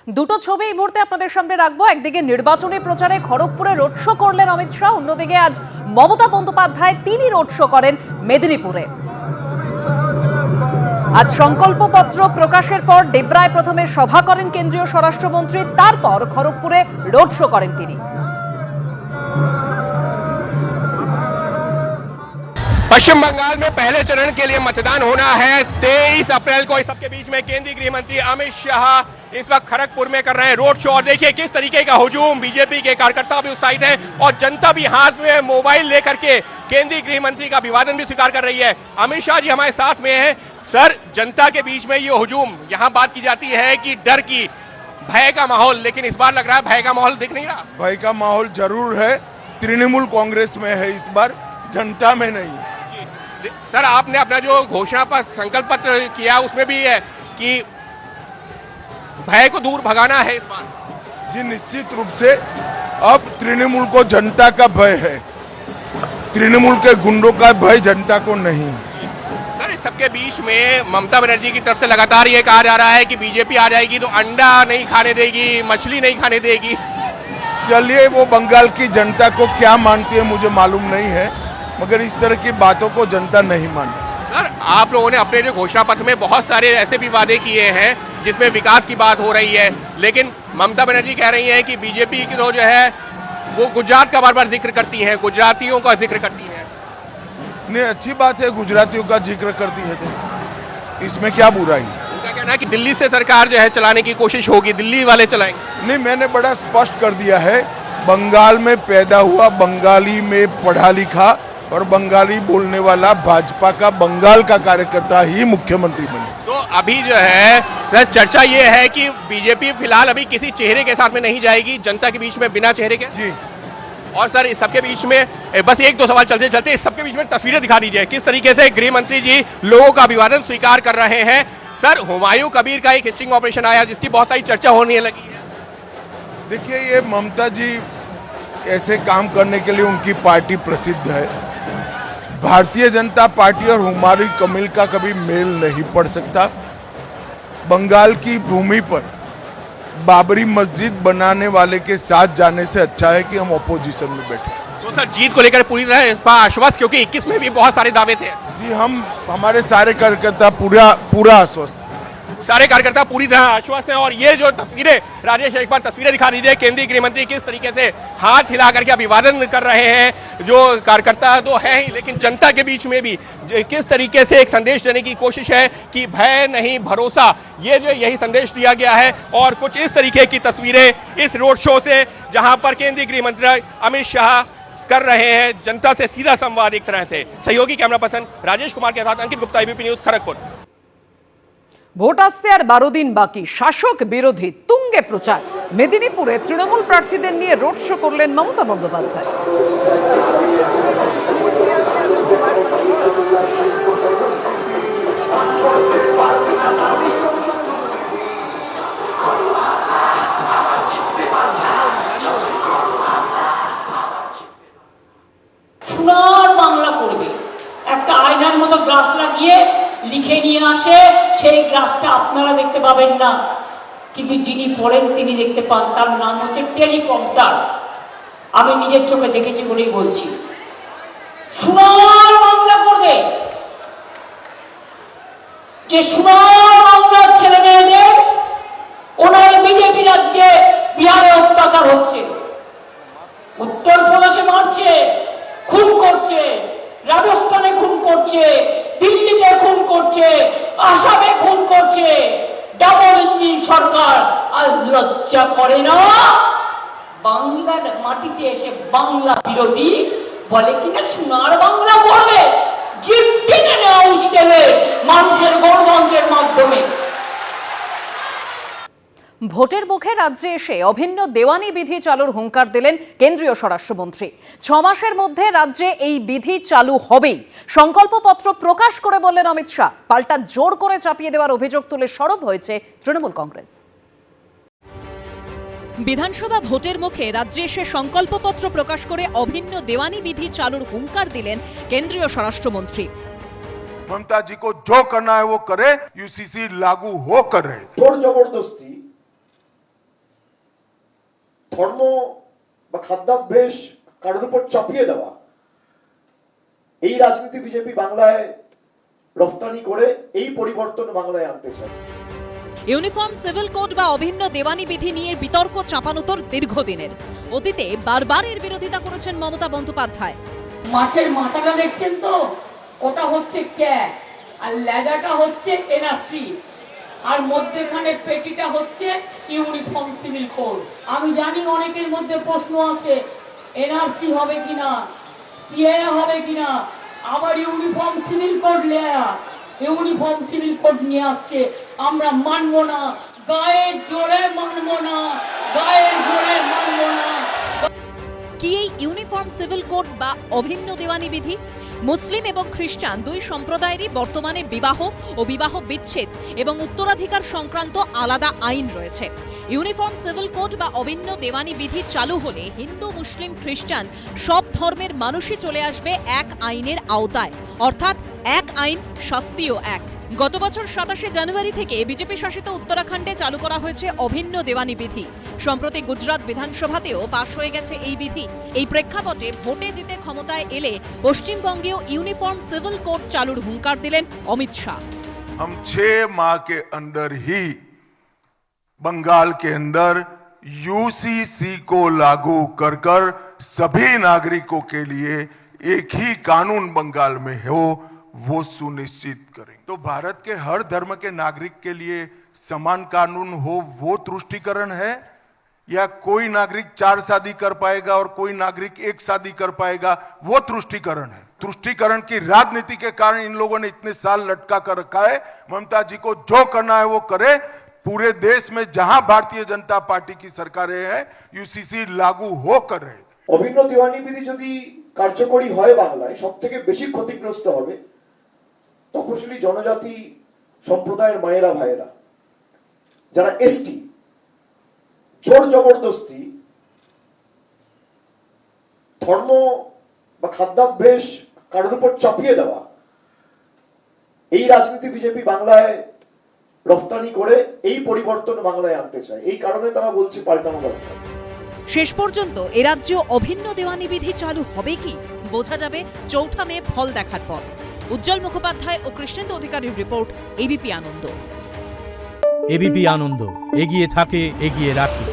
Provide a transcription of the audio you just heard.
দুটো ছবি এই মুহূর্তে আপনাদের সামনে রাখবো। একদিকে নির্বাচনী প্রচারে খড়গপুরে রোড শো করলেন অমিত শাহ, অন্যদিকে আজ মমতা বন্দ্যোপাধ্যায় তিনি রোড শো করেন মেদিনীপুরে। আজ সংকল্পপত্র প্রকাশের পর ডেবরায় প্রথমে সভা করেন কেন্দ্রীয় স্বরাষ্ট্রমন্ত্রী, তারপর খড়গপুরে রোড শো করেন তিনি। पश्चिम बंगाल में पहले चरण के लिए मतदान होना है 23 अप्रैल को। इस सबके बीच में केंद्रीय गृह मंत्री अमित शाह इस वक्त खड़गपुर में कर रहे हैं रोड शो। और देखिए किस तरीके का हुजूम, बीजेपी के कार्यकर्ता भी उत्साहित हैं और जनता भी हाथ में मोबाइल लेकर के केंद्रीय गृह मंत्री का अभिवादन भी स्वीकार कर रही है। अमित शाह जी हमारे साथ में हैं। सर, जनता के बीच में ये हुजूम, यहाँ बात की जाती है कि डर की, भय का माहौल, लेकिन इस बार लग रहा है भय का माहौल दिख नहीं रहा। भय का माहौल जरूर है, तृणमूल कांग्रेस में है इस बार, जनता में नहीं। सर, आपने अपना जो घोषणा पत्र, संकल्प पत्र किया उसमें भी है कि भय को दूर भगाना है इस बार। जी निश्चित रूप से अब तृणमूल को जनता का भय है, तृणमूल के गुंडों का भय जनता को नहीं। सर, इस सबके बीच में ममता बनर्जी की तरफ से लगातार ये कहा जा रहा है कि बीजेपी आ जाएगी तो अंडा नहीं खाने देगी, मछली नहीं खाने देगी। चलिए, वो बंगाल की जनता को क्या मानती है मुझे मालूम नहीं है, मगर इस तरह की बातों को जनता नहीं मानती। सर, आप लोगों ने अपने जो घोषणा पत्र में बहुत सारे ऐसे भी वादे किए हैं जिसमें विकास की बात हो रही है, लेकिन ममता बनर्जी कह रही हैं कि बीजेपी की तो जो है वो गुजरात का बार बार जिक्र करती है, गुजरातियों का जिक्र करती है। नहीं, अच्छी बात है, गुजरातियों का जिक्र करती है तो इसमें क्या बुराई। उनका कहना है कि दिल्ली से सरकार जो है चलाने की कोशिश होगी, दिल्ली वाले चलाएंगे। नहीं, मैंने बड़ा स्पष्ट कर दिया है, बंगाल में पैदा हुआ, बंगाली में पढ़ा लिखा और बंगाली बोलने वाला भाजपा का बंगाल का कार्यकर्ता ही मुख्यमंत्री बने। तो अभी जो है सर चर्चा ये है कि बीजेपी फिलहाल अभी किसी चेहरे के साथ में नहीं जाएगी, जनता के बीच में बिना चेहरे के। जी, और सर इस सबके बीच में बस एक दो सवाल चलते चलते इस सबके बीच में तस्वीरें दिखा दीजिए किस तरीके से गृह मंत्री जी लोगों का अभिवादन स्वीकार कर रहे हैं। सर, हुमायूं कबीर का एक हिस्टिंग ऑपरेशन आया जिसकी बहुत सारी चर्चा होने लगी है। देखिए, ये ममता जी ऐसे काम करने के लिए उनकी पार्टी प्रसिद्ध है। भारतीय जनता पार्टी और हुमायूं कबीर का कभी मेल नहीं पड़ सकता। बंगाल की भूमि पर बाबरी मस्जिद बनाने वाले के साथ जाने से अच्छा है कि हम ऑपोजिशन में बैठे। तो सर जीत को लेकर पूरी तरह इस पर आश्वस्त, क्योंकि 21 में भी बहुत सारे दावे थे। जी, हमारे सारे कार्यकर्ता पूरा आश्वस्त, सारे कार्यकर्ता पूरी तरह आश्वस्त हैं। और ये जो तस्वीरें, राजेश एक बार तस्वीरें दिखा दीजिए, केंद्रीय गृह मंत्री किस तरीके से हाथ हिला करके अभिवादन कर रहे हैं। जो कार्यकर्ता तो है ही, लेकिन जनता के बीच में भी किस तरीके से एक संदेश देने की कोशिश है कि भय नहीं भरोसा, ये जो यही संदेश दिया गया है। और कुछ इस तरीके की तस्वीरें इस रोड शो से, जहां पर केंद्रीय गृह मंत्री अमित शाह कर रहे हैं जनता से सीधा संवाद। एक तरह से सहयोगी कैमरा पर्सन राजेश कुमार के साथ अंकित गुप्ता, एबीपी न्यूज, खड़गपुर। ভোট আসতে আর 12 দিন বাকি, শাসক বিরোধী তুঙ্গে প্রচার। মেদিনীপুরে তৃণমূল প্রার্থীদের নিয়ে রোড শো করলেন মমতা বন্দ্যোপাধ্যায়। সোনার বাংলা করবে, একটা আয়নার মতো গ্লাস লাগিয়ে লিখে নিয়ে আসে, সেই গ্লাসটা আপনারা দেখতে পাবেন না, কিন্তু যিনি পড়েন তিনি দেখতে পান। তার নাম হচ্ছে টেলিপ্রম্পটার। আমি নিজের চোখে দেখেছি বলেই বলছি, সোনার বাংলা করবে। যে সোনার বাংলার ছেলে মেয়েদের ওনার বিজেপি রাজ্যে বিহারে অত্যাচার হচ্ছে, উত্তরপ্রদেশে মারছে, খুন করছে, রাজস্থানে খুন করছে, দিল্লিতে খুন করছে, আসামে খুন করছে, ডাবল ইঞ্জিন সরকার। আর লজ্জা করে না? বাংলার মাটিতে এসে বাংলা বিরোধী বলে কিনা সোনার বাংলা করবে। জিপ টেনে নেওয়া উচিত মানুষের গণতন্ত্রের মাধ্যমে। ভোটের মুখে রাজ্যে এসে অভিন্ন দেওয়ানি বিধি চালুর হুঙ্কার দিলেন কেন্দ্রীয় স্বরাষ্ট্রমন্ত্রী। 6 মাসের মধ্যে রাজ্যে এই বিধি চালু হবেই, সংকল্পপত্র প্রকাশ করে বললেন অমিত শাহ। পাল্টা জোর করে চাপিয়ে দেওয়ার অভিযোগ তুলে সরব হয়েছে তৃণমূল কংগ্রেস। বিধানসভা ভোটের মুখে রাজ্যে এসে সংকল্পপত্র প্রকাশ করে অভিন্ন দেওয়ানি বিধি চালুর হুঙ্কার দিলেন কেন্দ্রীয় স্বরাষ্ট্রমন্ত্রী। ममता जी को जो करना है वो करे, यूसीसी लागू हो कर रहे। जोर जबरदस्ती ধর্ম বা খাদ্যাভ্যাস কারোর উপর চাপিয়ে দেওয়া, এই রাজনীতি বিজেপি বাংলায় রফতানি করে এই পরিবর্তন বাংলায় আনতে চায়। ইউনিফর্ম সিভিল কোড বা অভিন্ন দেওয়ানি বিধি নিয়ে বিতর্ক চাপানোতর দীর্ঘদিনের। অতীতে বারবার এর বিরোধিতা করেছেন মমতা বন্দ্যোপাধ্যায়। মাছের মাথাটা দেখছেন তো, ওটা হচ্ছে ক্যাট, আর লেজাটা হচ্ছে এনআরসি, আর মধ্যেখানে পেটিটা হচ্ছে ইউনিফর্ম সিভিল কোড। আমি জানি অনেকের মধ্যে প্রশ্ন আছে, এনআরসি হবে কিনা, সিএ হবে কিনা, আবার uniform civil code uniform civil code নিয়ে আসছে, আমরা মানবো না, গায়ের জোরে মানবো না, গায়ের জোরে মানবো না। কি এই ইউনিফর্ম সিভিল কোড বা অভিন্ন দেওয়ানি বিধি? মুসলিম এবং খ্রিস্টান দুই সম্প্রদায়েরই বর্তমানে বিবাহ ও বিবাহ বিচ্ছেদ এবং উত্তরাধিকার সংক্রান্ত আলাদা আইন রয়েছে। ইউনিফর্ম সিভিল কোড বা অভিন্ন দেওয়ানি বিধি চালু হলে হিন্দু, মুসলিম, খ্রিস্টান সব ধর্মের মানুষই চলে আসবে এক আইনের আওতায়, অর্থাৎ এক আইন, শাস্তিও এক। গত বছর 27শে জানুয়ারি থেকে বিজেপি শাসিত উত্তরাখণ্ডে চালু করা হয়েছে অভিন্ন দেওয়ানি বিধি। সম্প্রতি গুজরাট বিধানসভাতেও পাশ হয়ে গেছে এই বিধি। এই প্রেক্ষাপটে ভোটে জিতে ক্ষমতায় এলে পশ্চিমবঙ্গেও ইউনিফর্ম সিভিল কোড চালুর হুঙ্কার দিলেন অমিত শাহ। हम 6 माह के अंदर ही बंगाल के अंदर यूसीसी को लागू कर कर सभी नागरिकों के लिए एक ही कानून बंगाल में हो, वो सुनिश्चित करें। तो भारत के हर धर्म के नागरिक के लिए समान कानून हो, वो तुष्टीकरण है, या कोई नागरिक 4 शादी कर पाएगा और कोई नागरिक 1 शादी कर पाएगा, वो तुष्टीकरण है। तुष्टीकरण की राजनीति के कारण इन लोगों ने इतने साल लटका कर रखा है। ममता जी को जो करना है वो करे। पूरे देश में जहां भारतीय जनता पार्टी की सरकारें हैं, यूसीसी लागू होकर रहे। অভিন্ন দেওয়ানি বিধি যদি কার্যকরী হয় বাংলায়, সব থেকে বেশি ক্ষতিগ্রস্ত হবে তপশিলি জনজাতি সম্প্রদায়ের মায়েরা ভাইয়েরা, যারা এসটি। জোর জবরদস্তি ধর্ম বা খাদ্যাভ্যাস কারোর উপর চাপিয়ে দেওয়া, এই রাজনীতি বিজেপি বাংলায় রফতানি করে এই পরিবর্তন বাংলায় আনতে চায়। এই কারণে তারা বলছে পাল্টানো দরকার। শেষ পর্যন্ত এ রাজ্যে অভিন্ন দেওয়ানি বিধি চালু হবে কি বোঝা যাবে 4 মে ফল দেখার পর। উজ্জ্বল মুখোপাধ্যায় ও কৃষ্ণেন্দু অধিকারীর রিপোর্ট, এবিপি আনন্দ। এবিপি আনন্দ, এগিয়ে থাকে, এগিয়ে রাখে।